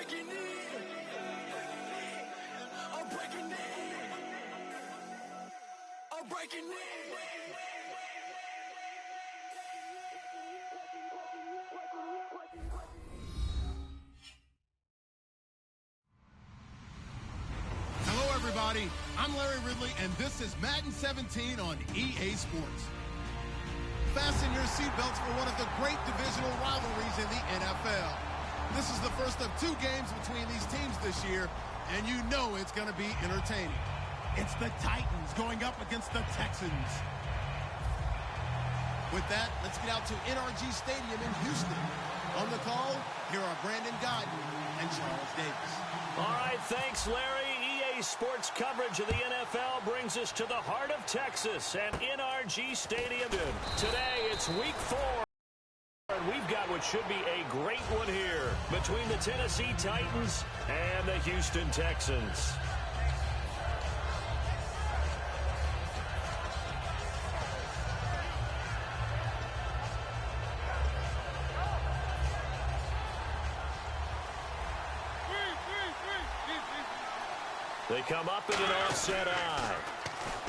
breaking in. I'm breaking in. I'm breaking in. Hello, everybody. I'm Larry Ridley, and this is Madden 17 on EA Sports. Fasten your seatbelts for one of the great divisional rivalries in the NFL. This is the first of 2 games between these teams this year, and you know it's going to be entertaining. It's the Titans going up against the Texans. With that, let's get out to NRG Stadium in Houston. On the call, here are Brandon Godden and Charles Davis. All right, thanks, Larry. EA Sports coverage of the NFL brings us to the heart of Texas at NRG Stadium. Today, it's Week 4. And we've got what should be a great one here between the Tennessee Titans and the Houston Texans. They come up in an offset eye.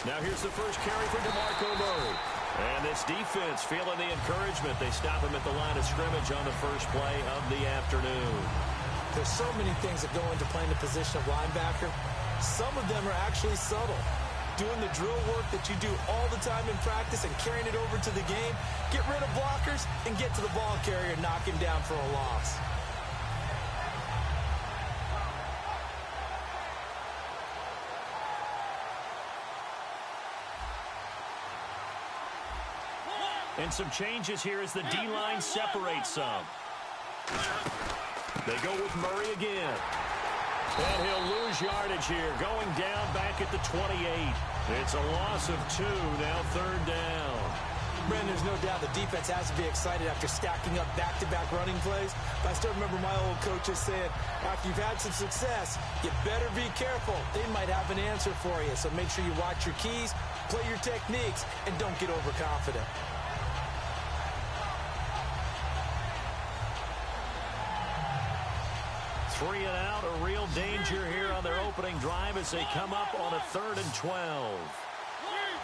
Now here's the first carry for DeMarco Murray. And this defense feeling the encouragement. They stop him at the line of scrimmage on the first play of the afternoon. There's so many things that go into playing the position of linebacker. Some of them are actually subtle. Doing the drill work that you do all the time in practice and carrying it over to the game. Get rid of blockers and get to the ball carrier and knock him down for a loss. And some changes here as the D-line separates some. They go with Murray again. And he'll lose yardage here, going down back at the 28. It's a loss of 2, now 3rd down. Brandon, there's no doubt the defense has to be excited after stacking up back-to-back running plays. But I still remember my old coaches saying, after you've had some success, you better be careful. They might have an answer for you. So make sure you watch your keys, play your techniques, and don't get overconfident. Three and out, a real danger here on their opening drive as they come up on a 3rd and 12.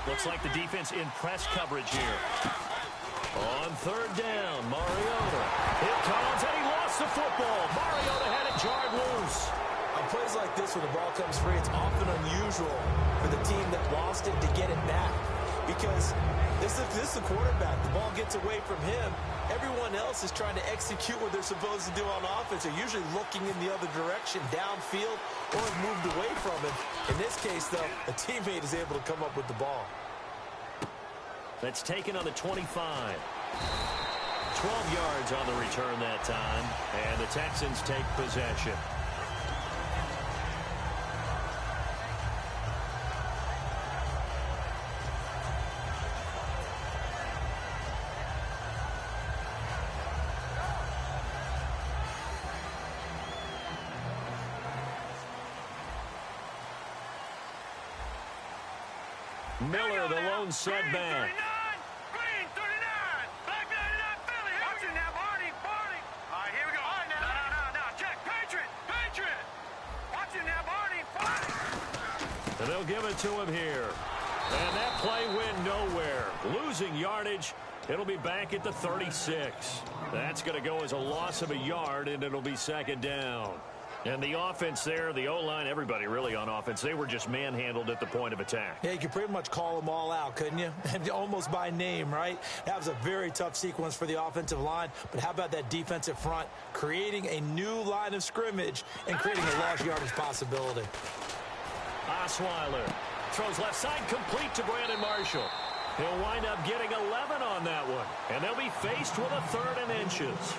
Looks like the defense in press coverage here. On 3rd down, Mariota. Here comes, and he lost the football. Mariota had it jarred loose. On plays like this, when the ball comes free, it's often unusual for the team that lost it to get it back. Because this is the quarterback. The ball gets away from him. Everyone else is trying to execute what they're supposed to do on offense. They're usually looking in the other direction, downfield, or have moved away from him. In this case, though, a teammate is able to come up with the ball. That's taken on the 25. 12 yards on the return that time, and the Texans take possession. Miller, the lone setback. Green 39. Black 99 Philly. Watch it now, Barney. All right, here we go. All right, now. Check. Patriot. Watch it now, Barney. And they'll give it to him here. And that play went nowhere. Losing yardage. It'll be back at the 36. That's going to go as a loss of a yard, and it'll be 2nd down. And the offense there, the O-line, everybody really on offense, they were just manhandled at the point of attack. Yeah, you could pretty much call them all out, couldn't you? Almost by name, right? That was a very tough sequence for the offensive line. But how about that defensive front creating a new line of scrimmage and creating a lost yardage possibility? Osweiler throws left side complete to Brandon Marshall. He'll wind up getting 11 on that one. And they'll be faced with a 3rd and inches.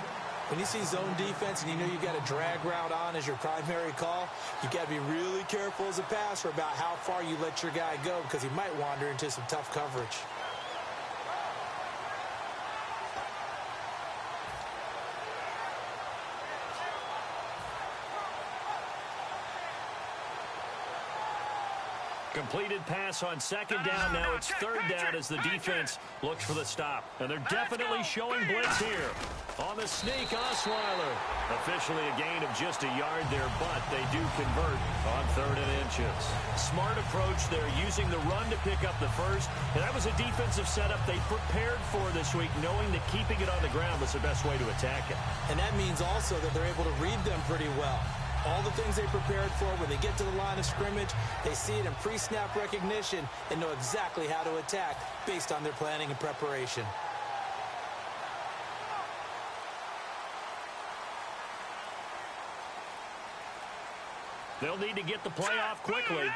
When you see zone defense and you know you got a drag route on as your primary call, you got to be really careful as a passer about how far you let your guy go because he might wander into some tough coverage. Completed pass on second down. Now it's third down as the defense looks for the stop. And they're definitely showing blitz here. On the sneak, Osweiler. Officially a gain of just a yard there, but they do convert on 3rd and inches. Smart approach there, using the run to pick up the first. And that was a defensive setup they prepared for this week, knowing that keeping it on the ground was the best way to attack it. And that means also that they're able to read them pretty well. All the things they prepared for, when they get to the line of scrimmage, they see it in pre-snap recognition and know exactly how to attack based on their planning and preparation. They'll need to get the play off quickly.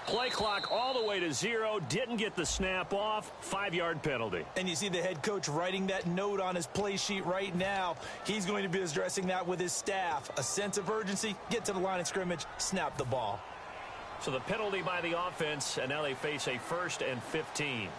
Play clock all the way to 0. Didn't get the snap off. 5-yard penalty. And you see the head coach writing that note on his play sheet right now. He's going to be addressing that with his staff. A sense of urgency, get to the line of scrimmage, snap the ball. So the penalty by the offense, and now they face a 1st and 15.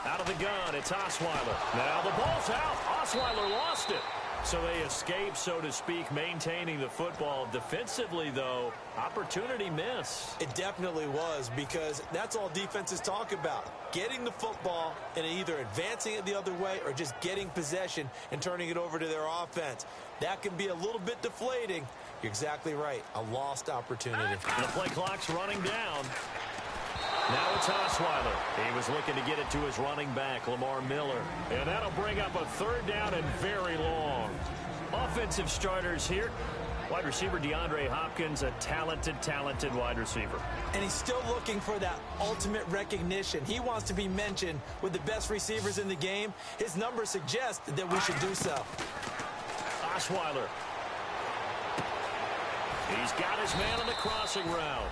Out of the gun, it's Osweiler. Now the ball's out. Osweiler lost it. So they escape, so to speak, maintaining the football. Defensively, though, opportunity miss. It definitely was, because that's all defenses talk about. Getting the football and either advancing it the other way or just getting possession and turning it over to their offense. That can be a little bit deflating. You're exactly right. A lost opportunity. The play clock's running down. Now it's Osweiler. He was looking to get it to his running back, Lamar Miller. And that'll bring up a 3rd down and very long. Offensive starters here. Wide receiver DeAndre Hopkins, a talented wide receiver. And he's still looking for that ultimate recognition. He wants to be mentioned with the best receivers in the game. His numbers suggest that we should do so. Osweiler. He's got his man on the crossing route.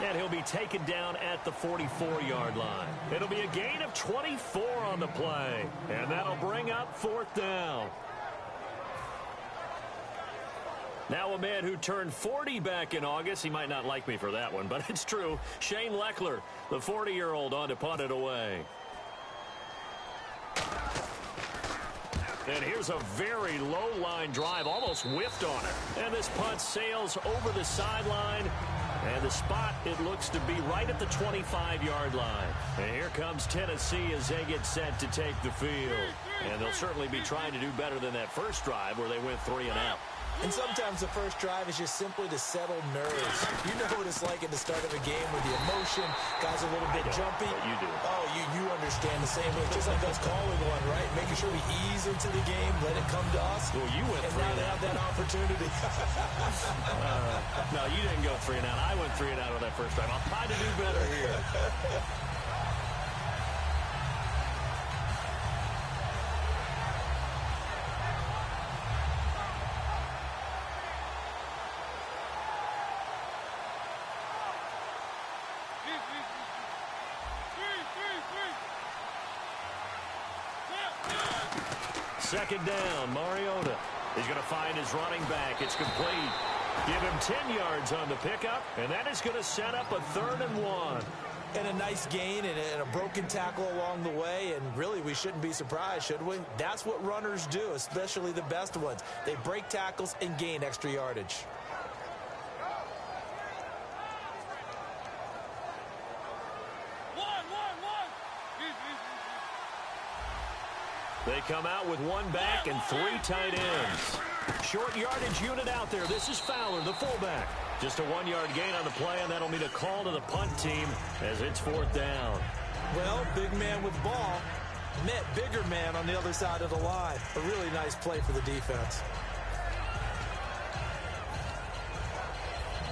And he'll be taken down at the 44-yard line. It'll be a gain of 24 on the play. And that'll bring up 4th down. Now a man who turned 40 back in August. He might not like me for that one, but it's true. Shane Leckler, the 40-year-old, on to punt it away. And here's a very low-line drive, almost whiffed on it. And this punt sails over the sideline. And the spot, it looks to be right at the 25-yard line. And here comes Tennessee as they get set to take the field. And they'll certainly be trying to do better than that first drive where they went 3 and out. And sometimes the first drive is just simply to settle nerves. You know what it's like at the start of a game with the emotion. Guys are a little bit jumpy. You do. Oh, you understand the same way. Just like us calling one, right? Making sure we ease into the game, let it come to us. Well, you went and 3 now and they out. have that opportunity. No, you didn't go 3 and out. I went 3 and out on that first drive. I'll try to do better here. Second down, Mariota. He's going to find his running back. It's complete. Give him 10 yards on the pickup, and that is going to set up a 3rd and 1. And a nice gain and a broken tackle along the way, and really we shouldn't be surprised, should we? That's what runners do, especially the best ones. They break tackles and gain extra yardage. They come out with 1 back and 3 tight ends. Short yardage unit out there. This is Fowler, the fullback. Just a 1-yard gain on the play, and that'll mean a call to the punt team as it's 4th down. Well, big man with ball met bigger man on the other side of the line. A really nice play for the defense.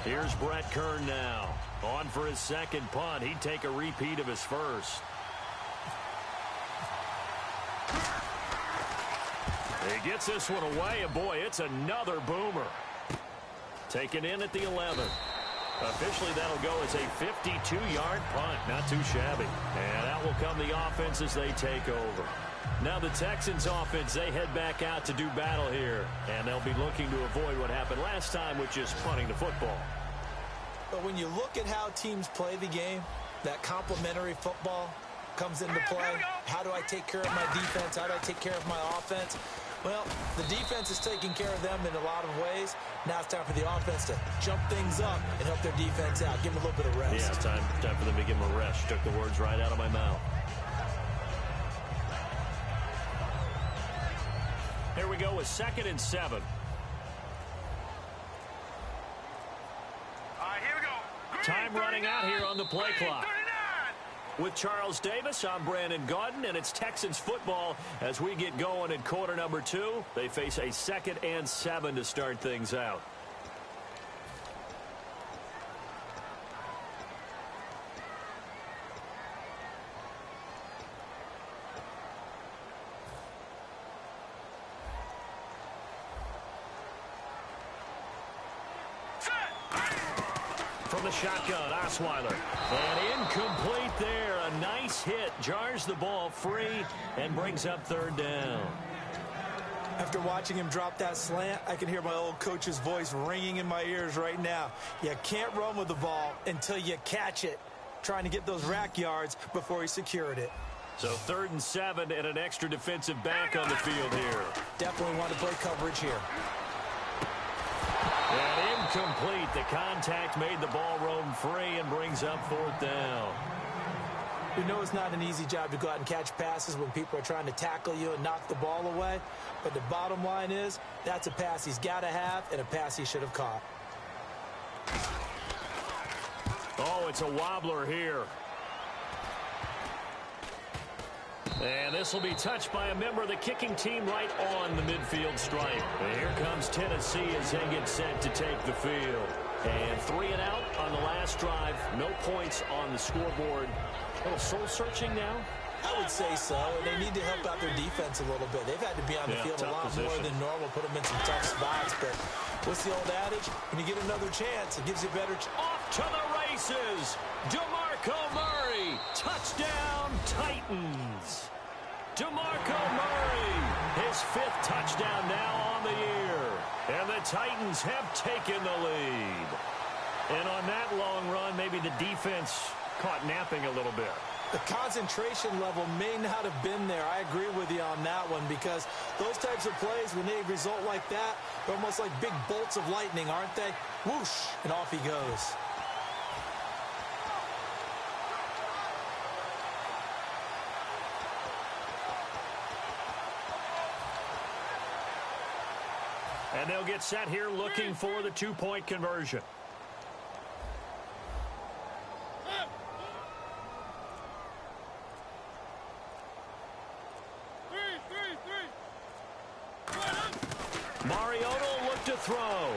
Here's Brett Kern now. On for his second punt. He'd take a repeat of his first. He gets this one away, and boy, it's another boomer. Taken in at the 11. Officially, that'll go as a 52-yard punt. Not too shabby. And out will come the offense as they take over. Now the Texans offense, they head back out to do battle here. And they'll be looking to avoid what happened last time, which is punting the football. But when you look at how teams play the game, that complementary football, comes into play. How do I take care of my defense? How do I take care of my offense? Well, the defense is taking care of them in a lot of ways. Now it's time for the offense to jump things up and help their defense out. Give them a little bit of rest. Yeah, it's time for them to give them a rest. You took the words right out of my mouth. Here we go with 2nd and 7. All right, here we go. Time running out here on the play clock. 39. With Charles Davis, I'm Brandon Gaudin, and it's Texans football as we get going in quarter number 2. They face a 2nd and 7 to start things out. From the shotgun, Osweiler. And incomplete there. A nice hit. Jars the ball free and brings up 3rd down. After watching him drop that slant, I can hear my old coach's voice ringing in my ears right now. You can't run with the ball until you catch it. Trying to get those rack yards before he secured it. So 3rd and 7 and an extra defensive back on the field here. Definitely want to play coverage here. And incomplete. The contact made the ball roam free and brings up 4th down. We know it's not an easy job to go out and catch passes when people are trying to tackle you and knock the ball away. But the bottom line is, that's a pass he's got to have and a pass he should have caught. Oh, it's a wobbler here. And this will be touched by a member of the kicking team right on the midfield stripe. And here comes Tennessee as they get set to take the field. And 3 and out on the last drive. No points on the scoreboard. A little soul-searching now? I would say so. And they need to help out their defense a little bit. They've had to be on the field a lot more than normal, put them in some tough spots. But what's the old adage? When you get another chance, it gives you a better chance. Off to the races. DeMarco Murray. Touchdown, Titans. DeMarco Murray. His 5th touchdown now on the year. And the Titans have taken the lead. And on that long run, maybe the defense caught napping a little bit. The concentration level may not have been there. I agree with you on that one because those types of plays, when they result like that, they're almost like big bolts of lightning, aren't they? Whoosh, and off he goes. And they'll get set here looking for the 2-point conversion. Mariota looked to throw.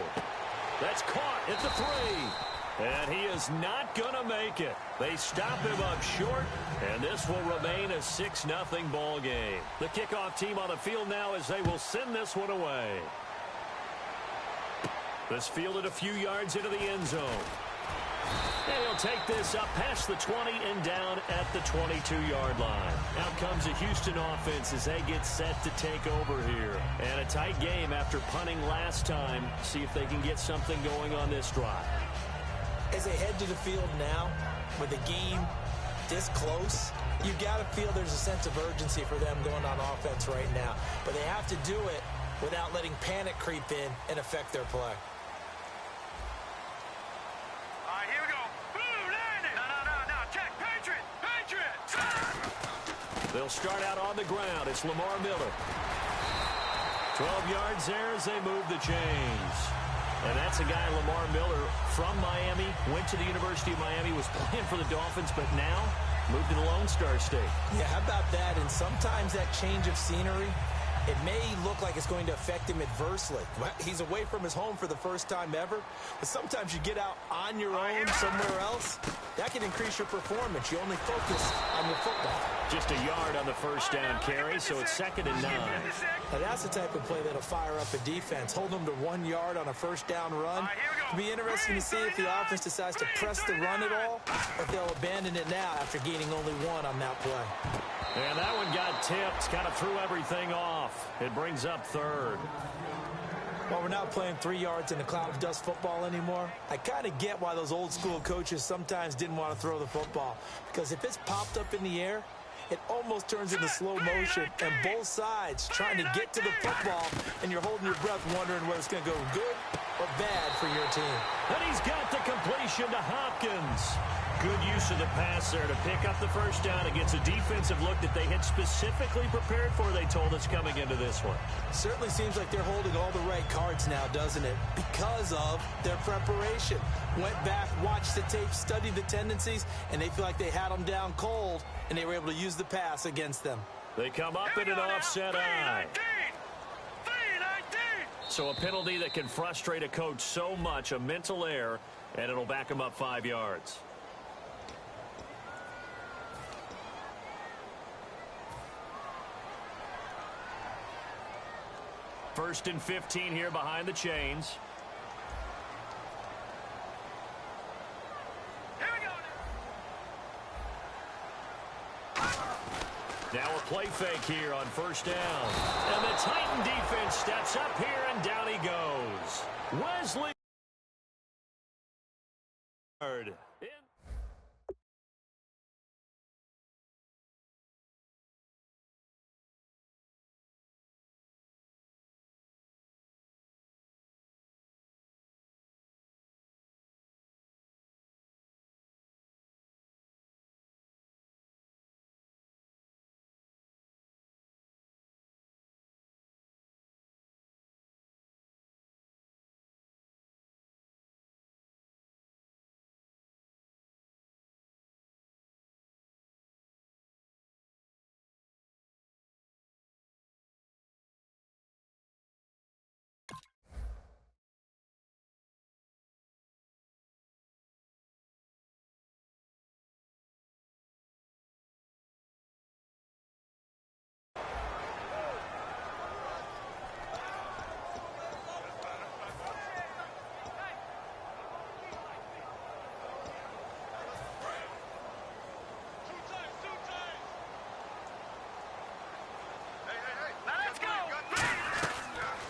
That's caught at the 3. And he is not going to make it. They stop him up short, and this will remain a 6-0 ball game. The kickoff team on the field now as they will send this one away. This fielded a few yards into the end zone. And he'll take this up past the 20 and down at the 22-yard line. Out comes the Houston offense as they get set to take over here. And a tight game after punting last time. See if they can get something going on this drive. As they head to the field now, with the game this close, you got to feel there's a sense of urgency for them going on offense right now. But they have to do it without letting panic creep in and affect their play. They'll start out on the ground. It's Lamar Miller. 12 yards there as they move the chains. And that's a guy, Lamar Miller, from Miami, went to the University of Miami, was playing for the Dolphins, but now moved to the Lone Star State. Yeah, how about that? And sometimes that change of scenery, it may look like it's going to affect him adversely. He's away from his home for the first time ever. But sometimes you get out on your own somewhere else, that can increase your performance. You only focus on your football. Just a yard on the first down carry, so it's 2nd and 9. Now that's the type of play that'll fire up a defense. Hold them to 1 yard on a first down run. It'll be interesting to see if the offense decides to press the run at all, or if they'll abandon it now after gaining only 1 on that play. And that one got tipped, kind of threw everything off. It brings up 3rd. Well, we're not playing 3 yards in a cloud of dust football anymore. I kind of get why those old school coaches sometimes didn't want to throw the football. Because if it's popped up in the air, it almost turns into slow motion, and both sides trying to get to the football, and you're holding your breath wondering whether it's going to go good or bad for your team. And he's got the completion to Hopkins. Good use of the pass there to pick up the first down against a defensive look that they had specifically prepared for, they told us, coming into this one. Certainly seems like they're holding all the right cards now, doesn't it? Because of their preparation. Went back, watched the tape, studied the tendencies, and they feel like they had them down cold, and they were able to use the pass against them. They come up in an offset eye. So a penalty that can frustrate a coach so much, a mental error, and it'll back him up 5 yards. First and 15 here behind the chains. Here we go. Now a play fake here on first down. And the Titan defense steps up here, and down he goes. Wesley.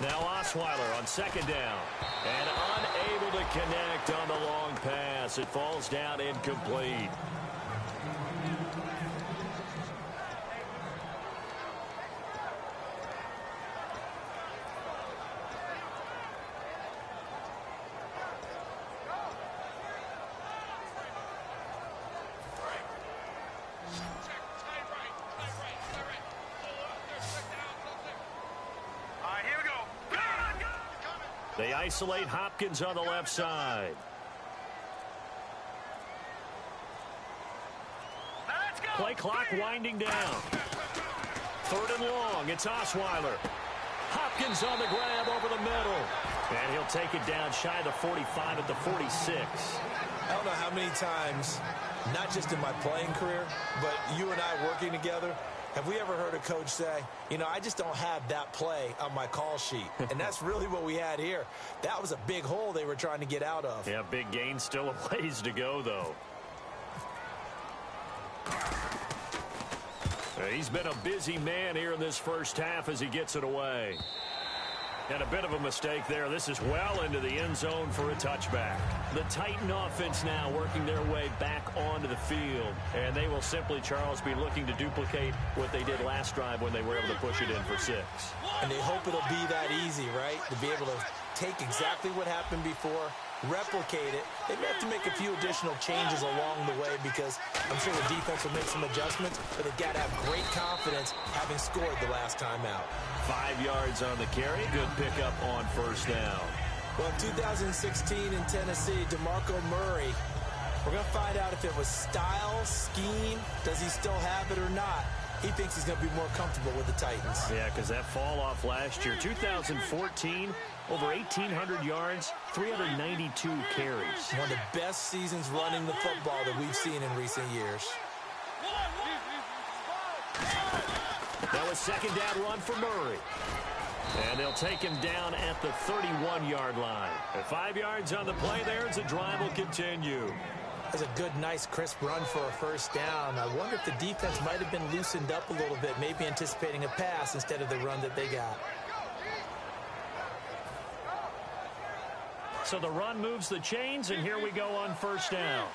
Now Osweiler on second down. And unable to connect on the long pass. It falls down incomplete. They isolate Hopkins on the left side. Play clock winding down. Third and long. It's Osweiler. Hopkins on the grab over the middle. And he'll take it down shy of the 45 at the 46. I don't know how many times, not just in my playing career, but you and I working together, have we ever heard a coach say, you know, I just don't have that play on my call sheet? And that's really what we had here. That was a big hole they were trying to get out of. Yeah, big gain, still a ways to go, though. He's been a busy man here in this first half as he gets it away. And a bit of a mistake there. This is well into the end zone for a touchback. The Titan offense now working their way back onto the field. And they will simply, Charles, be looking to duplicate what they did last drive when they were able to push it in for 6. And they hope it'll be that easy, right? To be able to take exactly what happened before, replicate it. They may have to make a few additional changes along the way because I'm sure the defense will make some adjustments, but they've got to have great confidence having scored the last time out. 5 yards on the carry. Good pickup on first down. Well, in 2016 in Tennessee, DeMarco Murray, we're going to find out if it was style, scheme, does he still have it or not. He thinks he's going to be more comfortable with the Titans. Yeah, because that fall off last year, 2014, over 1,800 yards, 392 carries. One of the best seasons running the football that we've seen in recent years. That was second down run for Murray. And they'll take him down at the 31-yard line. At 5 yards on the play there as the drive will continue. That's a good, nice, crisp run for a first down. I wonder if the defense might have been loosened up a little bit, maybe anticipating a pass instead of the run that they got. So the run moves the chains, and here we go on first down.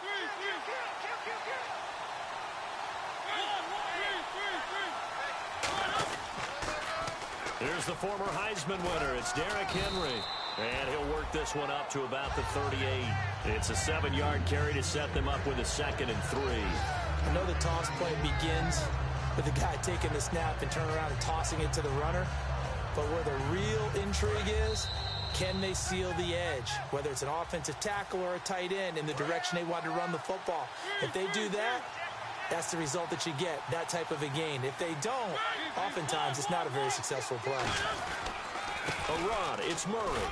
Here's the former Heisman winner. It's Derrick Henry. And he'll work this one up to about the 38. It's a 7-yard carry to set them up with a 2nd and 3. I know the toss play begins with the guy taking the snap and turning around and tossing it to the runner. But where the real intrigue is, can they seal the edge? Whether it's an offensive tackle or a tight end in the direction they want to run the football. If they do that, that's the result that you get, that type of a gain. If they don't, oftentimes it's not a very successful play. A run, it's Murray.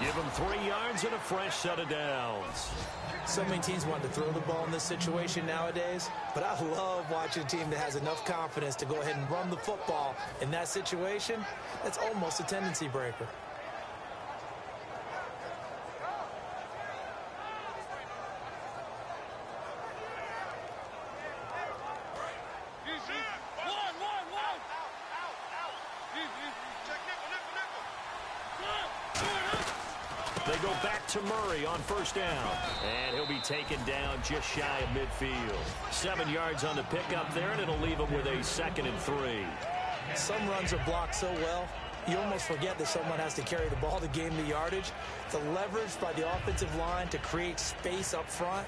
Give him 3 yards and a fresh set of downs. So many teams want to throw the ball in this situation nowadays, but I love watching a team that has enough confidence to go ahead and run the football. In that situation, that's almost a tendency breaker. They go back to Murray on 1st down. And he'll be taken down just shy of midfield. 7 yards on the pickup there, and it'll leave him with a 2nd and 3. Some runs are blocked so well, you almost forget that someone has to carry the ball to gain the yardage. The leverage by the offensive line to create space up front,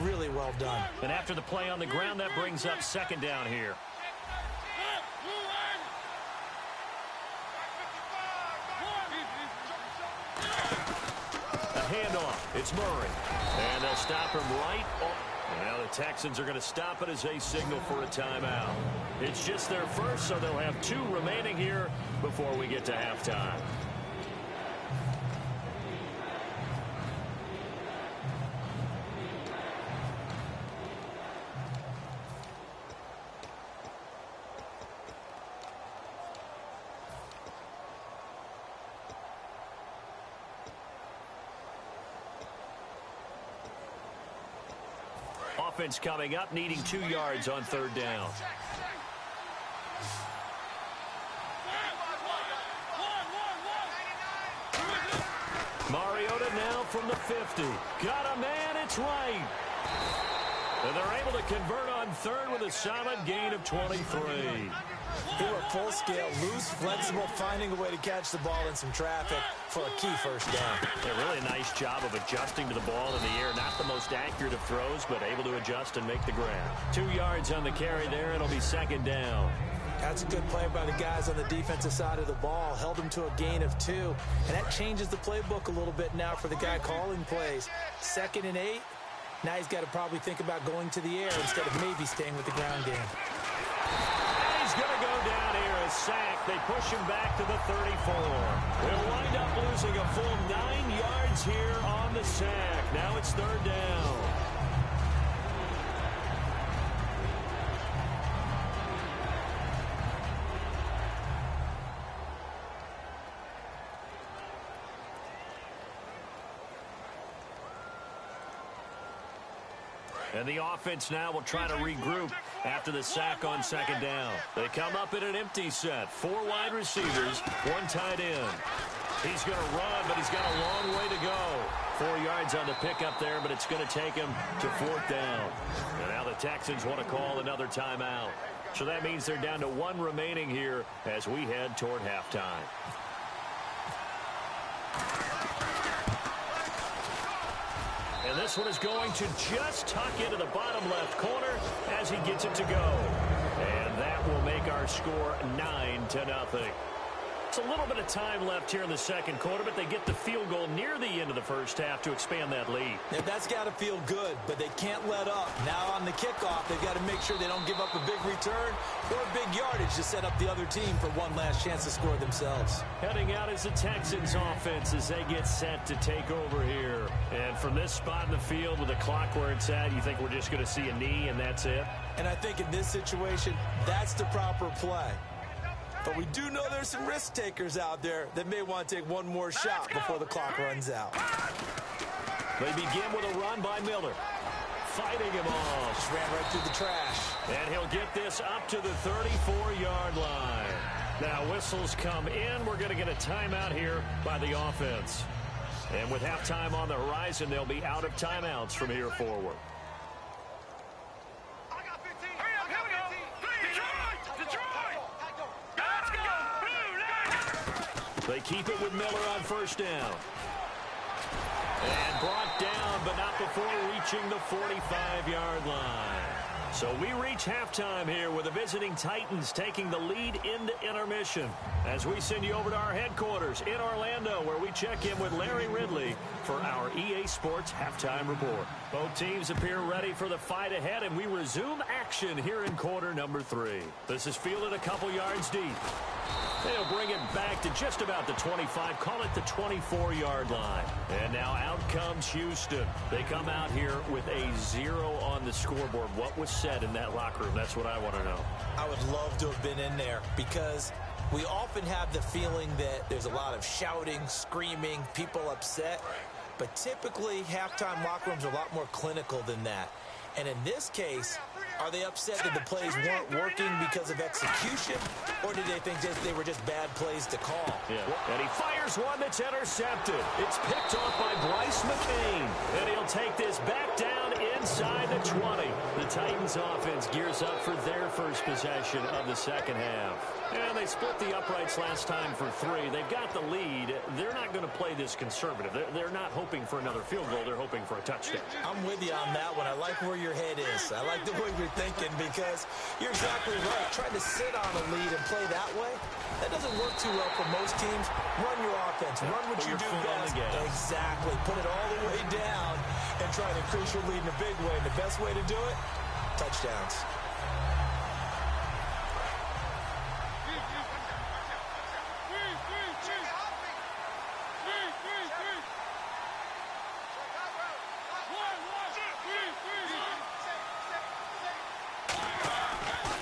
really well done. And after the play on the ground, that brings up 2nd down here. Handoff. It's Murray. And they'll stop him right. Now the Texans are going to stop it as they signal for a timeout. It's just their first, so they'll have 2 remaining here before we get to halftime. Offense coming up, needing 2 yards on 3rd down. Mariota now from the 50. Got a man, it's right. And they're able to convert on 3rd with a solid gain of 23. They were full scale, loose, flexible, finding a way to catch the ball in some traffic for a key 1st down. A really nice job of adjusting to the ball in the air. Not the most accurate of throws, but able to adjust and make the grab. 2 yards on the carry there. It'll be 2nd down. That's a good play by the guys on the defensive side of the ball. Held them to a gain of 2. And that changes the playbook a little bit now for the guy calling plays. 2nd and 8. Now he's got to probably think about going to the air instead of maybe staying with the ground game. And he's going to go down here. A sack. They push him back to the 34. They'll wind up losing a full 9 yards here on the sack. Now it's 3rd down. And the offense now will try to regroup after the sack on 2nd down. They come up in an empty set. 4 wide receivers, 1 tight end. He's going to run, but he's got a long way to go. 4 yards on the pickup there, but it's going to take him to 4th down. And now the Texans want to call another timeout. So that means they're down to 1 remaining here as we head toward halftime. And this one is going to just tuck into the bottom left corner as he gets it to go. And that will make our score 9-0. It's a little bit of time left here in the 2nd quarter, but they get the field goal near the end of the 1st half to expand that lead. Now, that's got to feel good, but they can't let up. Now on the kickoff, they've got to make sure they don't give up a big return or a big yardage to set up the other team for one last chance to score themselves. Heading out is the Texans offense as they get set to take over here. And from this spot in the field with the clock where it's at, you think we're just going to see a knee and that's it? And I think in this situation, that's the proper play. But we do know there's some risk takers out there that may want to take one more shot before the clock runs out. They begin with a run by Miller. Fighting him off. Just ran right through the trash. And he'll get this up to the 34-yard line. Now whistles come in. We're going to get a timeout here by the offense. And with halftime on the horizon, they'll be out of timeouts from here forward. I got 15. Hurry up, here we go. Detroit! Detroit! Let's go! They keep it with Miller on first down. And brought down, but not before reaching the 45-yard line. So we reach halftime here with the visiting Titans taking the lead into intermission as we send you over to our headquarters in Orlando, where we check in with Larry Ridley for our EA Sports Halftime Report. Both teams appear ready for the fight ahead, and we resume action here in quarter number 3. This is fielded a couple yards deep. They'll bring it back to just about the 25, call it the 24-yard line. And now out comes Houston. They come out here with a 0 on the scoreboard. What was said in that locker room? That's what I want to know. I would love to have been in there because we often have the feeling that there's a lot of shouting, screaming, people upset. But typically, halftime locker rooms are a lot more clinical than that. And in this case, are they upset that the plays weren't working because of execution, or did they think they were just bad plays to call? Yeah. And he fires one that's intercepted. It's picked off by Bryce McCain, and he'll take this back down inside the 20. The Titans offense gears up for their first possession of the second half. And they split the uprights last time for 3. They've got the lead. They're not going to play this conservative. They're not hoping for another field goal. They're hoping for a touchdown. I'm with you on that one. I like where your head is. I like the way you're thinking because you're exactly right. Trying to sit on a lead and play that way, that doesn't work too well for most teams. Run your offense. Run what you do best. Exactly. Put it all the way down and try to increase your lead in a big way. And the best way to do it, touchdowns.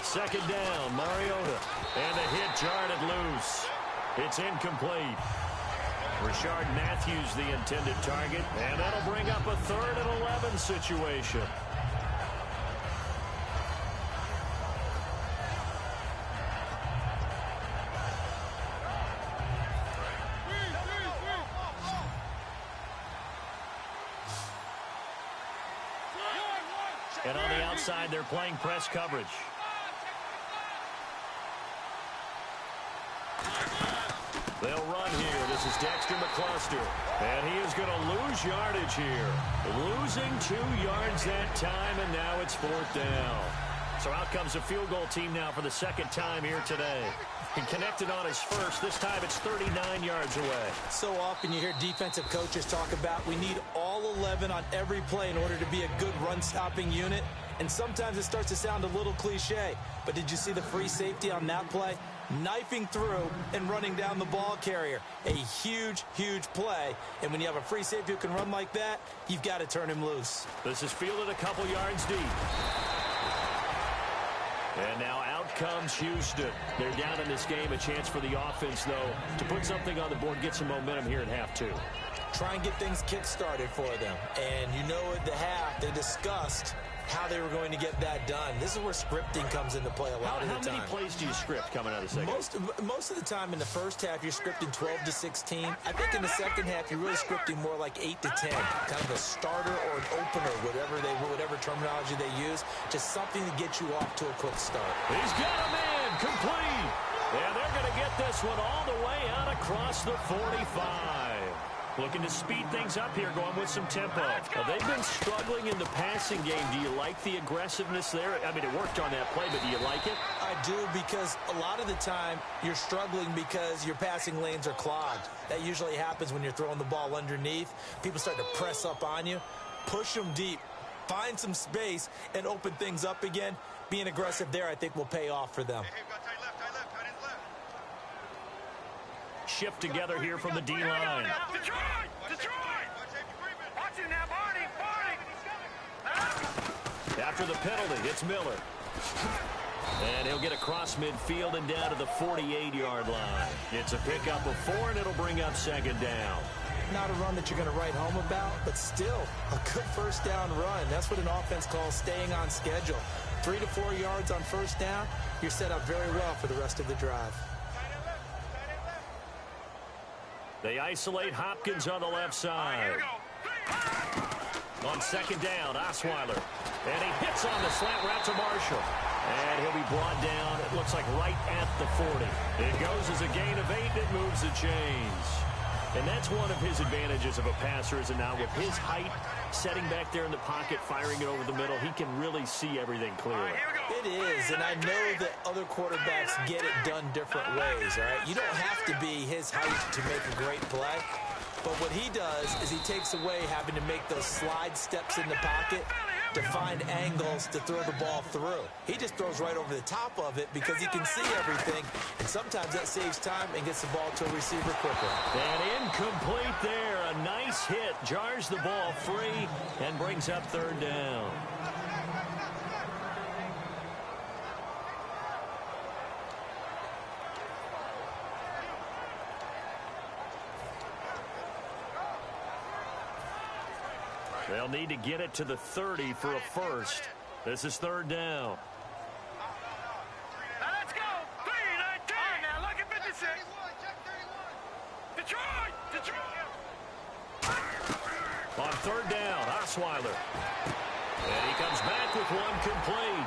Second down, Mariota. And a hit jarred it loose. It's incomplete. Rashard Matthews the intended target, and that'll bring up a 3rd and 11 situation. And on the outside, they're playing press coverage. They'll run here. This is Dexter McCluster. And he is going to lose yardage here. Losing 2 yards that time, and now it's 4th down. So out comes a field goal team now for the second time here today. He connected on his first. This time it's 39 yards away. So often you hear defensive coaches talk about we need all 11 on every play in order to be a good run-stopping unit. And sometimes it starts to sound a little cliche. But did you see the free safety on that play? Knifing through and running down the ball carrier. A huge, huge play. And when you have a free safety who can run like that, you've got to turn him loose. This is fielded a couple yards deep. And now out comes Houston. They're down in this game. A chance for the offense, though, to put something on the board, get some momentum here in half 2. Try and get things kick-started for them. And you know at the half, they discussed how they were going to get that done. This is where scripting comes into play a lot of the time. How many plays do you script coming out of the second? Most of the time in the first half, you're scripting 12 to 16. I think in the second half, you're really scripting more like 8 to 10. Kind of a starter or an opener, whatever terminology they use. Just something to get you off to a quick start. He's got a man complete. And they're going to get this one all the way out across the 45. Looking to speed things up here, going with some tempo. They've been struggling in the passing game. Do you like the aggressiveness there? I mean, it worked on that play, but do you like it? I do, because a lot of the time you're struggling because your passing lanes are clogged. That usually happens when you're throwing the ball underneath. People start to press up on you. Push them deep. Find some space and open things up again. Being aggressive there, I think, will pay off for them. Shift together here from the D-line. Detroit! Watch him now, Barney! After the penalty, it's Miller. And he'll get across midfield and down to the 48-yard line. It's a pickup of 4, and it'll bring up second down. Not a run that you're going to write home about, but still a good first down run. That's what an offense calls staying on schedule. 3 to 4 yards on first down, you're set up very well for the rest of the drive. They isolate Hopkins on the left side. On second down, Osweiler. And he hits on the slant route to Marshall. And he'll be brought down, it looks like right at the 40. It goes as a gain of 8. It moves the chains. And that's one of his advantages of a passer, is now with his height, setting back there in the pocket, firing it over the middle, he can really see everything clearly. It is, and I know that other quarterbacks get it done different ways, all right? You don't have to be his height to make a great play. But what he does is he takes away having to make those slide steps in the pocket to find angles to throw the ball through. He just throws right over the top of it because he can see everything, and sometimes that saves time and gets the ball to a receiver quicker. And incomplete there. A nice hit. Jars the ball free and brings up third down. They'll need to get it to the 30 for a first. This is third down. Now let's go. 3-19. Now look at 56. Detroit. On third down, Osweiler. And he comes back with one complete.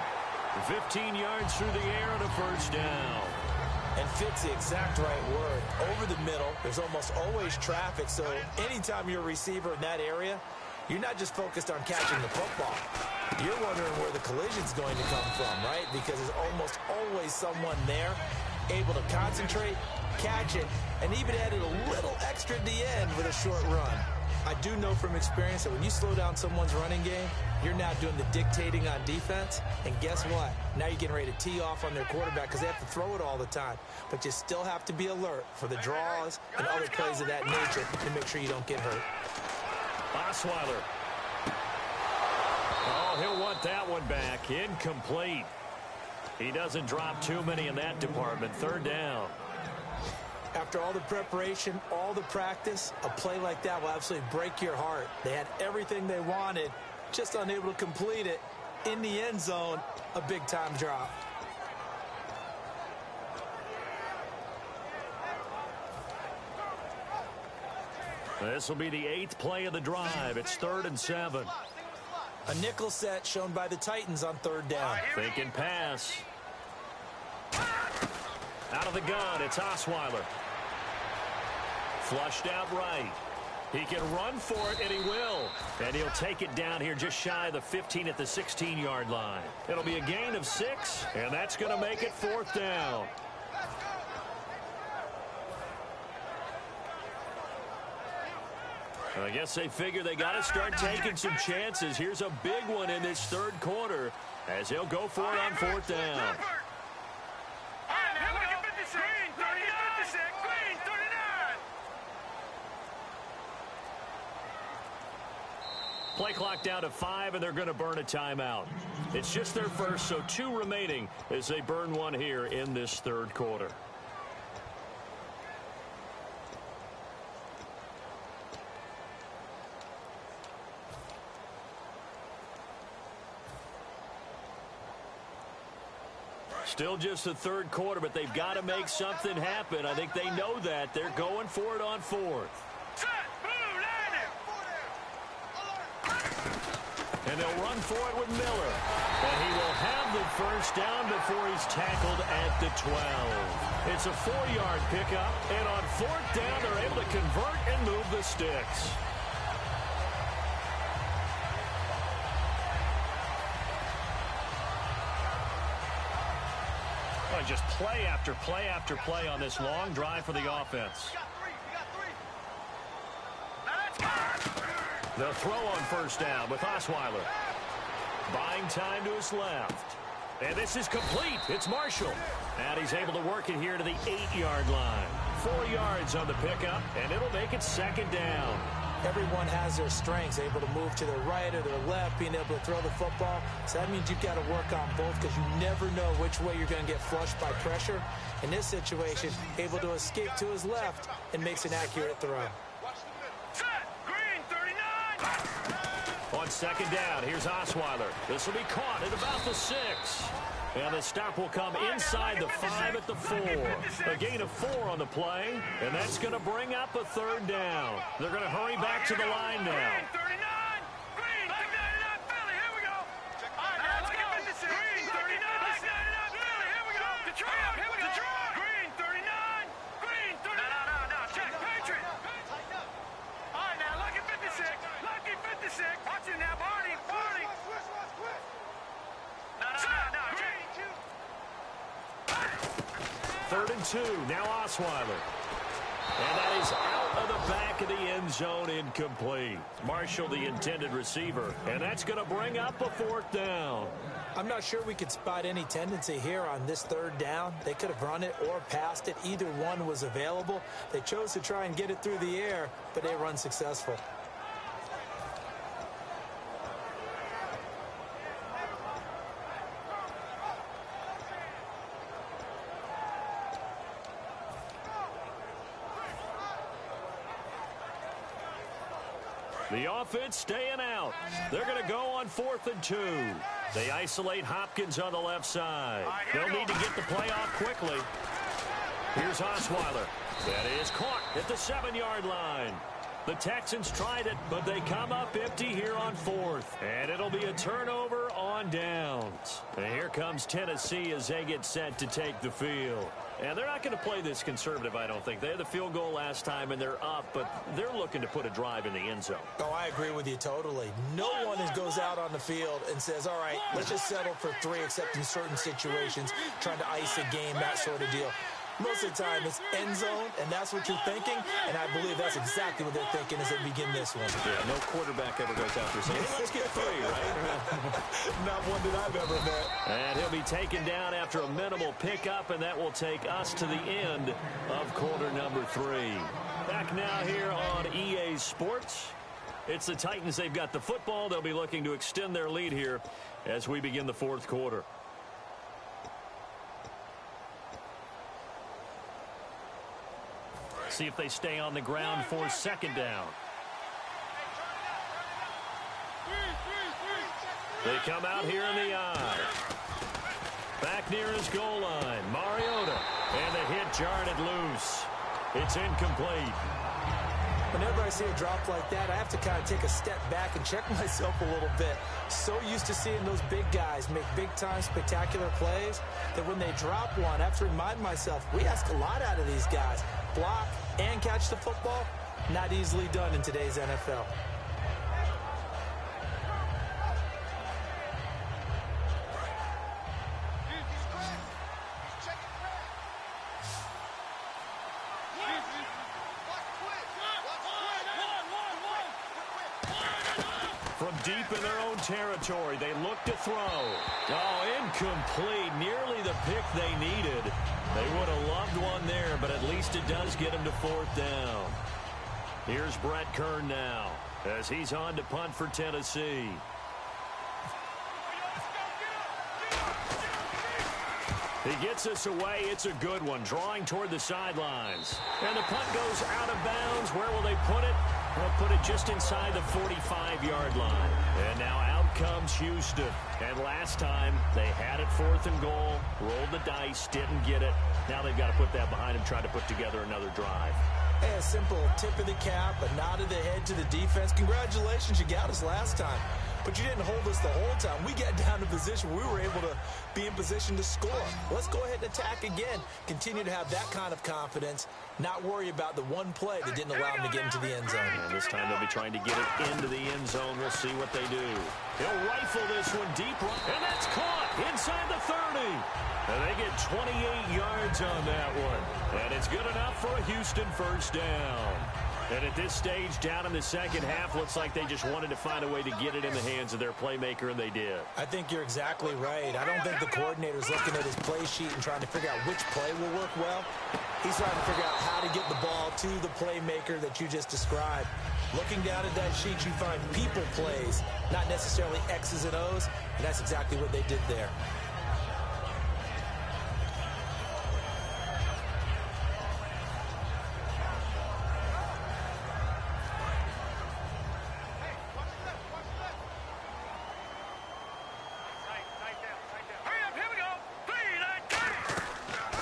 15 yards through the air and a first down. And fits the exact right word. Over the middle, there's almost always traffic, so anytime you're a receiver in that area, you're not just focused on catching the football. You're wondering where the collision's going to come from, right? Because there's almost always someone there able to concentrate, catch it, and even added a little extra at the end with a short run. I do know from experience that when you slow down someone's running game, you're now doing the dictating on defense, and guess what? Now you're getting ready to tee off on their quarterback because they have to throw it all the time. But you still have to be alert for the draws and other plays of that nature to make sure you don't get hurt. Osweiler. Oh, he'll want that one back. Incomplete. He doesn't drop too many in that department. Third down. After all the preparation, all the practice, a play like that will absolutely break your heart. They had everything they wanted, just unable to complete it. In the end zone, a big-time drop. This will be the 8th play of the drive. It's 3rd and 7. A nickel set shown by the Titans on third down. Faking pass. Out of the gun, it's Osweiler. Flushed out right. He can run for it, and he will. And he'll take it down here just shy of the 15 at the 16-yard line. It'll be a gain of 6, and that's going to make it 4th down. I guess they figure they got to start taking some chances. Here's a big one in this third quarter as he'll go for it on 4th down. Play clock down to 5, and they're going to burn a timeout. It's just their first, so 2 remaining as they burn one here in this third quarter. Still just the third quarter, but they've got to make something happen. I think they know that. They're going for it on 4th. And they'll run for it with Miller. And he will have the first down before he's tackled at the 12. It's a 4-yard pickup, and on 4th down, they're able to convert and move the sticks. Well, just play after play after play on this long drive for the offense. The throw on first down with Osweiler. Buying time to his left. And this is complete. It's Marshall. And he's able to work it here to the 8-yard line. 4 yards on the pickup, and it'll make it 2nd down. Everyone has their strengths, able to move to their right or their left, being able to throw the football. So that means you've got to work on both because you never know which way you're going to get flushed by pressure. In this situation, able to escape to his left and makes an accurate throw. On 2nd down, here's Osweiler. This will be caught at about the 6. And the stop will come inside the 5 at the 4. A gain of 4 on the play, and that's going to bring up a 3rd down. They're going to hurry back to the line now. 3rd and 2. Now Osweiler. And that is out of the back of the end zone, incomplete. Marshall, the intended receiver, and that's going to bring up a 4th down. I'm not sure we could spot any tendency here on this 3rd down. They could have run it or passed it. Either one was available. They chose to try and get it through the air, but they were unsuccessful. The offense staying out. They're going to go on 4th and 2. They isolate Hopkins on the left side. They'll need to get the play off quickly. Here's Osweiler. That is caught at the 7-yard line. The Texans tried it, but they come up empty here on 4th. And it'll be a turnover on downs. And here comes Tennessee as they get set to take the field. And they're not going to play this conservative, I don't think. They had the field goal last time, and they're up, but they're looking to put a drive in the end zone. Oh, I agree with you totally. No one goes out on the field and says, all right, let's just settle for 3, except in certain situations, trying to ice a game, that sort of deal. Most of the time, it's end zone, and that's what you're thinking, and I believe that's exactly what they're thinking as they begin this one. Yeah, no quarterback ever goes after saying, hey, let's get 3, right? Not one that I've ever met. And he'll be taken down after a minimal pickup, and that will take us to the end of quarter number 3. Back now here on EA Sports. It's the Titans. They've got the football. They'll be looking to extend their lead here as we begin the 4th quarter. See if they stay on the ground for 2nd down. They come out here in the eye. Back near his goal line, Mariota. And the hit jarred it loose. It's incomplete. Whenever I see a drop like that, I have to kind of take a step back and check myself a little bit. So used to seeing those big guys make big-time spectacular plays that when they drop one, I have to remind myself, we ask a lot out of these guys. Block and catch the football, not easily done in today's NFL. From deep in their own territory, they look to throw. Oh, incomplete. Nearly the pick they needed. They would have loved one there, but at least it does get them to 4th down. Here's Brett Kern now as he's on to punt for Tennessee. He gets us away. It's a good one, drawing toward the sidelines. And the punt goes out of bounds. Where will they put it? They'll put it just inside the 45-yard line. And now out comes Houston. And last time, they had it 4th and goal, rolled the dice, didn't get it. Now they've got to put that behind them, try to put together another drive. Hey, a simple tip of the cap, a nod of the head to the defense. Congratulations, you got us last time. But you didn't hold us the whole time. We got down to position. We were able to be in position to score. Let's go ahead and attack again. Continue to have that kind of confidence. Not worry about the one play that didn't allow them to get into the end zone. And this time they'll be trying to get it into the end zone. We'll see what they do. He'll rifle this one deep, and that's caught inside the 30. And they get 28 yards on that one. And it's good enough for a Houston 1st down. And at this stage, down in the second half, looks like they just wanted to find a way to get it in the hands of their playmaker, and they did. I think you're exactly right. I don't think the coordinator's looking at his play sheet and trying to figure out which play will work well. He's trying to figure out how to get the ball to the playmaker that you just described. Looking down at that sheet, you find people plays, not necessarily X's and O's, and that's exactly what they did there.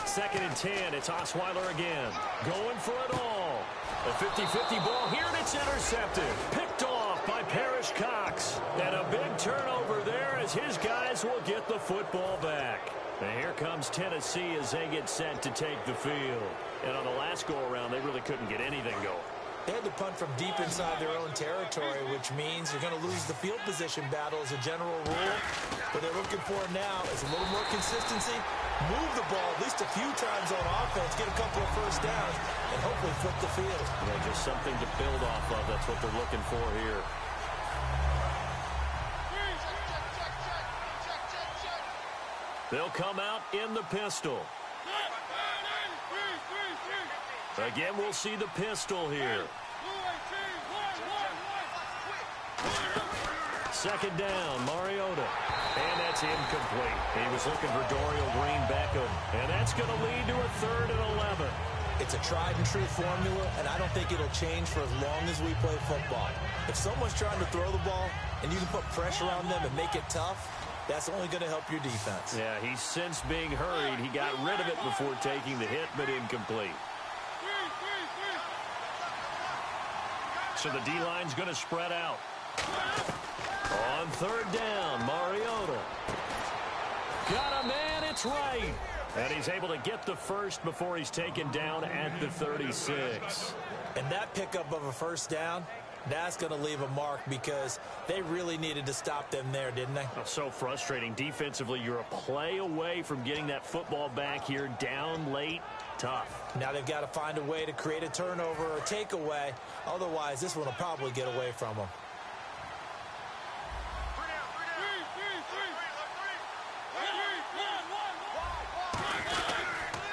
Second and 10, it's Osweiler again. Going for it all. A 50-50 ball here, and it's intercepted. Picked off by Parrish Cox. And a big turnover there as his guys will get the football back. And here comes Tennessee as they get set to take the field. And on the last go-around, they really couldn't get anything going. They had to punt from deep inside their own territory, which means you're going to lose the field position battle as a general rule. What they're looking for now is a little more consistency, move the ball at least a few times on offense, get a couple of first downs, and hopefully flip the field. Yeah, just something to build off of. That's what they're looking for here. They'll come out in the pistol. Again, we'll see the pistol here. Second down, Mariota. And that's incomplete. He was looking for Dorial Green-Beckham. And that's going to lead to a 3rd and 11. It's a tried-and-true formula, and I don't think it'll change for as long as we play football. If someone's trying to throw the ball and you can put pressure on them and make it tough, that's only going to help your defense. Yeah, he's since being hurried. He got rid of it before taking the hit, but incomplete. So the D-line's going to spread out. On 3rd down, Mariota. Got a man, it's right. And he's able to get the first before he's taken down at the 36. And that pickup of a first down, that's going to leave a mark because they really needed to stop them there, didn't they? Oh, so frustrating. Defensively, you're a play away from getting that football back here down late. Tough. Now they've got to find a way to create a turnover or takeaway. Otherwise, this one will probably get away from them.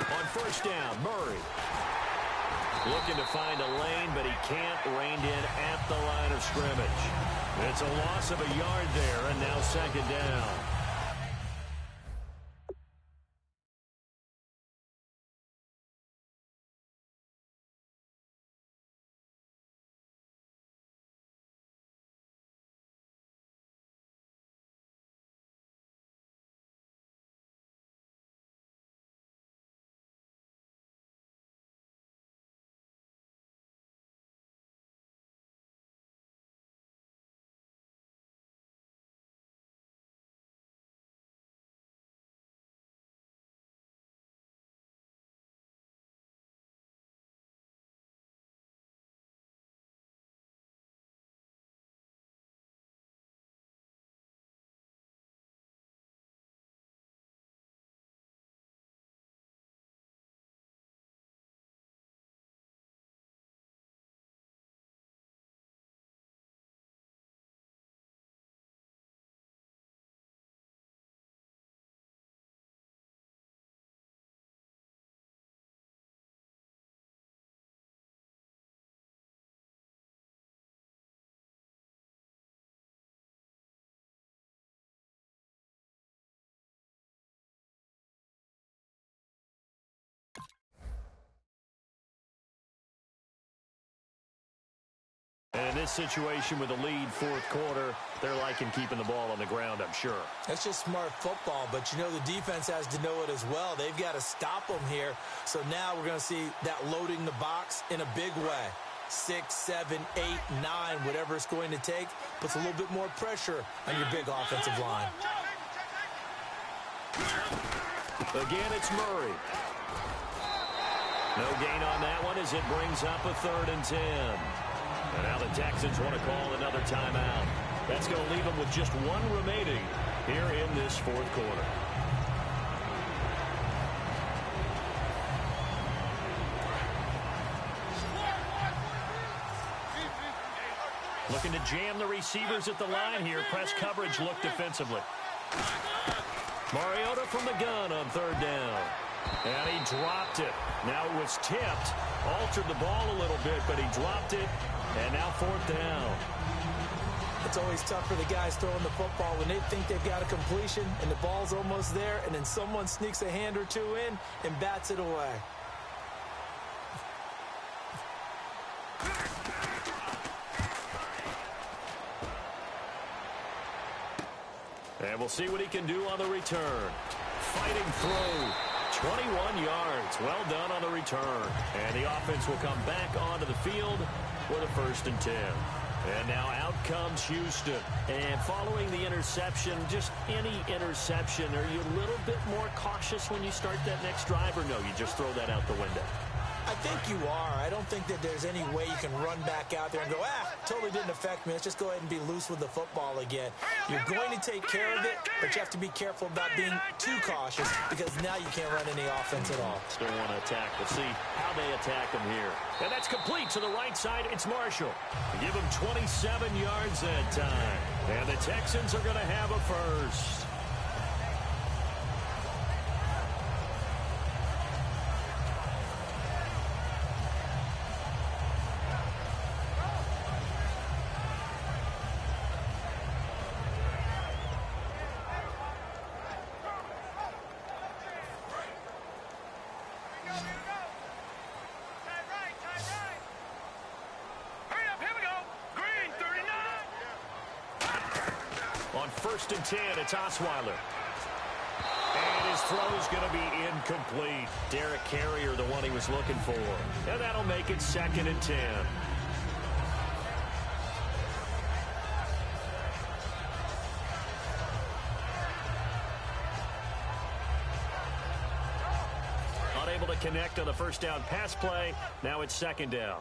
On 1st down, Murray. Looking to find a lane, but he can't. Reined in at the line of scrimmage. It's a loss of a yard there, and now 2nd down. And in this situation with a lead 4th quarter, they're liking keeping the ball on the ground, I'm sure. That's just smart football, but you know the defense has to know it as well. They've got to stop them here. So now we're going to see that loading the box in a big way. 6, 7, 8, 9, whatever it's going to take, puts a little bit more pressure on your big offensive line. Again, it's Murray. No gain on that one as it brings up a 3rd and 10. And now the Texans want to call another timeout. That's going to leave them with just 1 remaining here in this 4th quarter. Looking to jam the receivers at the line here. Press coverage look defensively. Mariota from the gun on 3rd down. And he dropped it. Now it was tipped. Altered the ball a little bit, but he dropped it. And now 4th down. It's always tough for the guys throwing the football when they think they've got a completion and the ball's almost there, and then someone sneaks a hand or two in and bats it away. And we'll see what he can do on the return. Fighting through. 21 yards. Well done on the return. And the offense will come back onto the field with a 1st and 10. And now out comes Houston. And following the interception, just any interception, are you a little bit more cautious when you start that next drive, or no, you just throw that out the window? I think you are. I don't think that there's any way you can run back out there and go, totally didn't affect me. Let's just go ahead and be loose with the football again. You're going to take care of it, but you have to be careful about being too cautious because now you can't run any offense at all. Still want to attack. We'll see how they attack him here. And that's complete to the right side. It's Marshall. Give him 27 yards that time. And the Texans are going to have a first. On 1st and 10, it's Osweiler. And his throw is going to be incomplete. Derek Carrier, the one he was looking for. And that'll make it 2nd and 10. Unable to connect on the first down pass play. Now it's 2nd down.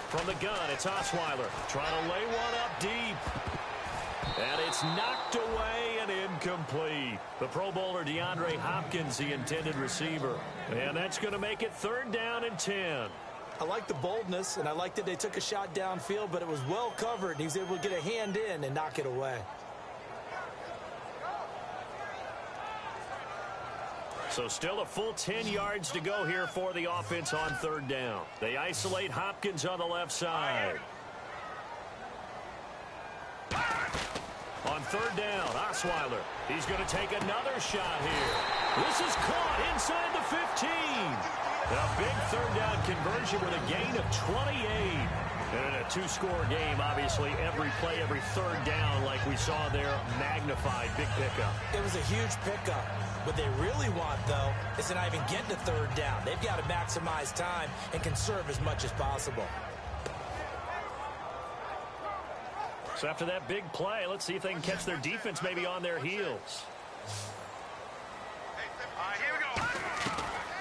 From the gun, it's Osweiler trying to lay one up deep. And it's knocked away and incomplete. The Pro Bowler DeAndre Hopkins, the intended receiver. And that's going to make it 3rd down and 10. I like the boldness, and I like that they took a shot downfield, but it was well covered, and he was able to get a hand in and knock it away. So still a full 10 yards to go here for the offense on 3rd down. They isolate Hopkins on the left side. On 3rd down, Osweiler. He's going to take another shot here. This is caught inside the 15. A big 3rd down conversion with a gain of 28. And in a 2-score game, obviously, every play, every 3rd down, like we saw there, magnified. Big pickup. It was a huge pickup. What they really want, though, is to not even get to 3rd down. They've got to maximize time and conserve as much as possible. So after that big play, let's see if they can catch their defense maybe on their heels. Here we go.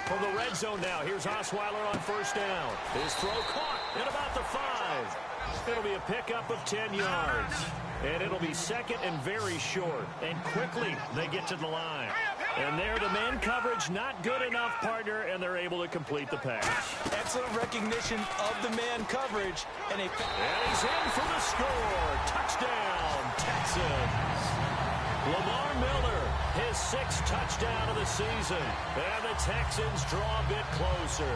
From the red zone now, here's Osweiler on 1st down. His throw caught at about the 5. It'll be a pickup of 10 yards. And it'll be 2nd and very short. And quickly they get to the line. And there, the man coverage not good enough, partner, and they're able to complete the pass. Excellent recognition of the man coverage. And he's in for the score. Touchdown, Texans. Lamar Miller, his 6th touchdown of the season. And the Texans draw a bit closer.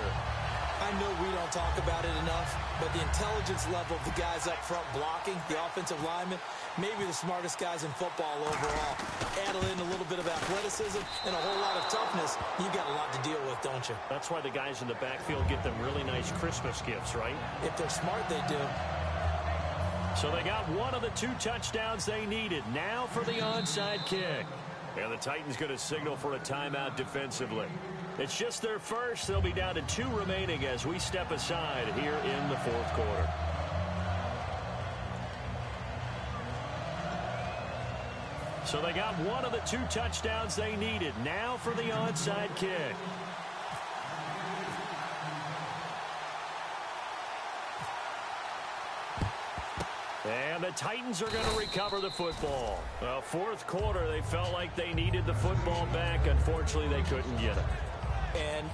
I know we don't talk about it enough, but the intelligence level of the guys up front blocking, the offensive linemen, maybe the smartest guys in football overall. Add in a little bit of athleticism and a whole lot of toughness, you've got a lot to deal with, don't you? That's why the guys in the backfield get them really nice Christmas gifts, right? If they're smart, they do. So they got one of the 2 touchdowns they needed. Now for the onside kick. And the Titans going to signal for a timeout defensively. It's just their first. They'll be down to 2 remaining as we step aside here in the 4th quarter. So they got one of the 2 touchdowns they needed. Now for the onside kick. And the Titans are going to recover the football. 4th quarter, they felt like they needed the football back. Unfortunately, they couldn't get it. And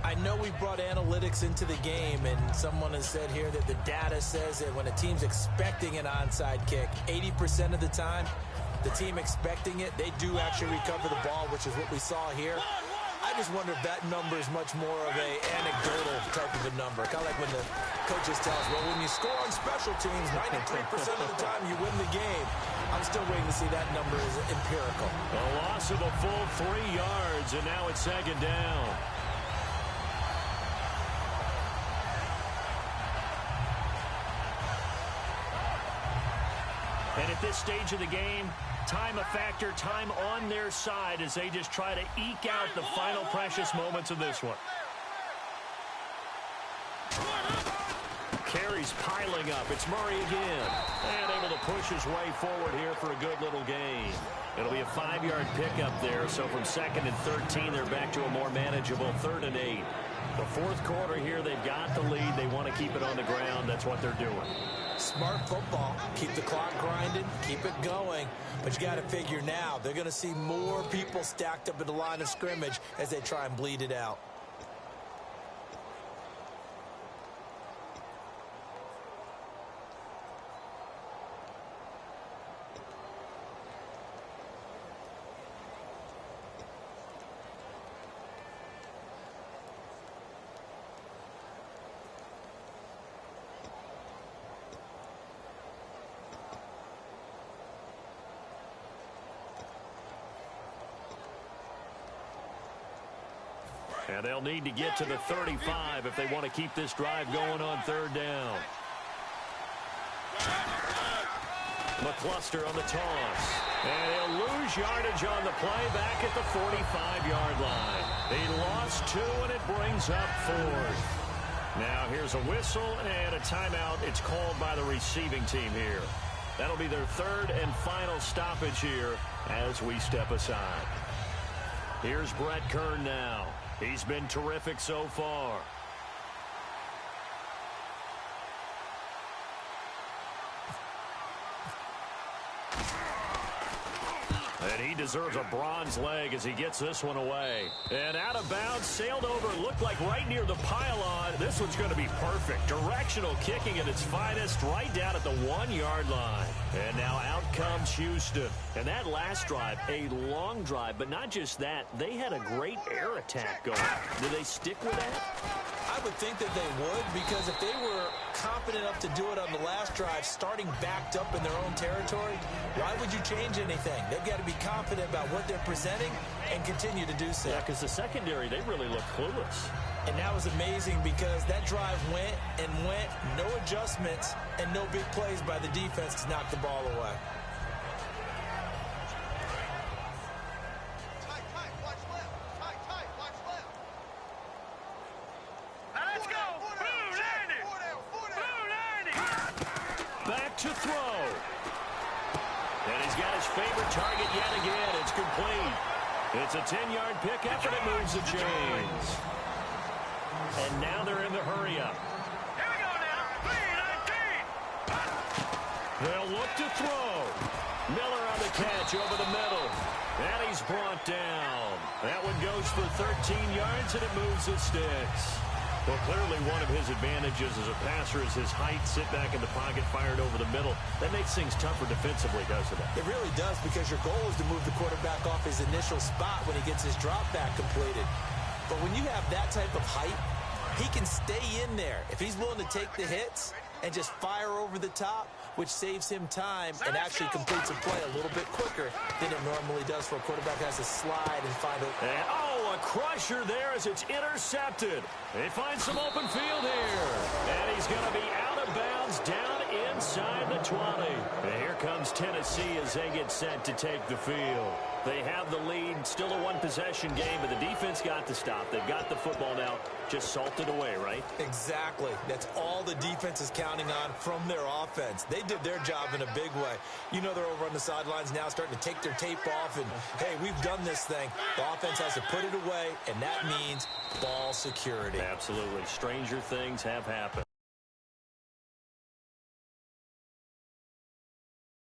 I know we brought analytics into the game, and someone has said here that the data says that when a team's expecting an onside kick, 80% of the time, the team expecting it, they do actually recover the ball, which is what we saw here. I just wonder if that number is much more of a anecdotal type of a number. Kind of like when the coaches tell us, well, when you score on special teams, 93% of the time you win the game. I'm still waiting to see that number is empirical. A loss of a full 3 yards, and now it's 2nd down. And at this stage of the game, time a factor, time on their side as they just try to eke out the final precious moments of this one. carries piling up. It's Murray again. And able to push his way forward here for a good little gain. It'll be a 5-yard pickup there. So from 2nd and 13, they're back to a more manageable 3rd and 8. The fourth quarter here, they've got the lead. They want to keep it on the ground. That's what they're doing. Smart football. Keep the clock grinding. Keep it going. But you got to figure now, they're going to see more people stacked up in the line of scrimmage as they try and bleed it out. And they'll need to get to the 35 if they want to keep this drive going on 3rd down. McCluster on the toss. And he'll lose yardage on the play back at the 45-yard line. He lost 2, and it brings up 4th. Now here's a whistle and a timeout. It's called by the receiving team here. That'll be their 3rd and final stoppage here as we step aside. Here's Brett Kern now. He's been terrific so far. And he deserves a bronze leg as he gets this one away. And out of bounds, sailed over, looked like right near the pylon. This one's going to be perfect. Directional kicking at its finest, right down at the 1-yard line. And now out comes Houston. And that last drive, a long drive, but not just that. They had a great air attack going. Do they stick with that? I would think that they would, because if they were confident enough to do it on the last drive, starting backed up in their own territory, why would you change anything? They've got to be confident about what they're presenting and continue to do so. Yeah, because the secondary, they really look clueless. And that was amazing because that drive went and went, no adjustments, and no big plays by the defense to knock the ball away. To throw. And he's got his favorite target yet again. It's complete. It's a 10-yard pickup, and it moves the chains. And now they're in the hurry-up. Here we go now. 3-19. They'll look to throw. Miller on the catch over the middle. And he's brought down. That one goes for 13 yards, and it moves the sticks. Well, clearly one of his advantages as a passer is his height, sit back in the pocket, fired over the middle. That makes things tougher defensively, doesn't it? It really does, because your goal is to move the quarterback off his initial spot when he gets his drop back completed. But when you have that type of height, he can stay in there. If he's willing to take the hits and just fire over the top, which saves him time and actually completes a play a little bit quicker than it normally does for a quarterback who has to slide and find a... And, a crusher there as it's intercepted. They find some open field here. And he's going to be out of bounds down inside the 20. And here comes Tennessee as they get set to take the field. They have the lead, still a one-possession game, but the defense got to stop. They've got the football now, just salted away, right? Exactly. That's all the defense is counting on from their offense. They did their job in a big way. You know they're over on the sidelines now starting to take their tape off and, hey, we've done this thing. The offense has to put it away, and that means ball security. Absolutely. Stranger things have happened.